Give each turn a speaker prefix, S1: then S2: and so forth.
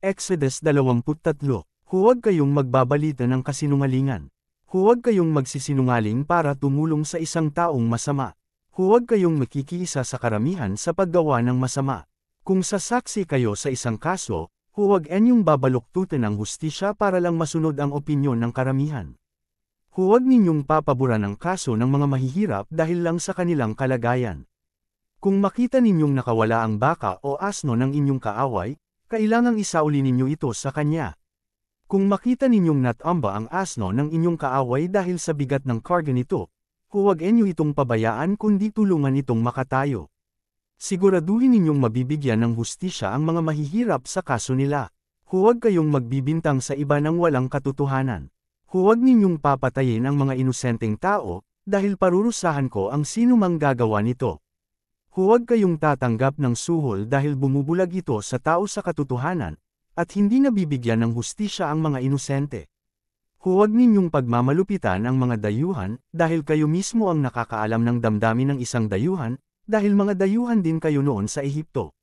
S1: Exodus 23. Huwag kayong magbabalita ng kasinungalingan. Huwag kayong magsisinungaling para tumulong sa isang taong masama. Huwag kayong makikiisa sa karamihan sa paggawa ng masama. Kung sasaksi kayo sa isang kaso, huwag inyong babaluktutin ang hustisya para lang masunod ang opinyon ng karamihan. Huwag ninyong papaboran ang kaso ng mga mahihirap dahil lang sa kanilang kalagayan. Kung makita ninyong nakawala ang baka o asno ng inyong kaaway, kailangang isauli ninyo ito sa kanya. Kung makita ninyong natamba ang asno ng inyong kaaway dahil sa bigat ng karga nito, huwag inyo itong pabayaan kundi tulungan itong makatayo. Siguraduhin ninyong mabibigyan ng hustisya ang mga mahihirap sa kaso nila. Huwag kayong magbibintang sa iba ng walang katotohanan. Huwag ninyong papatayin ang mga inosenteng tao, dahil parurusahan ko ang sinumang gagawa nito. Huwag kayong tatanggap ng suhol dahil bumubulag ito sa tao sa katotohanan, at hindi nabibigyan ng hustisya ang mga inosente. Huwag ninyong pagmamalupitan ang mga dayuhan, dahil kayo mismo ang nakakaalam ng damdamin ng isang dayuhan, dahil mga dayuhan din kayo noon sa Ehipto.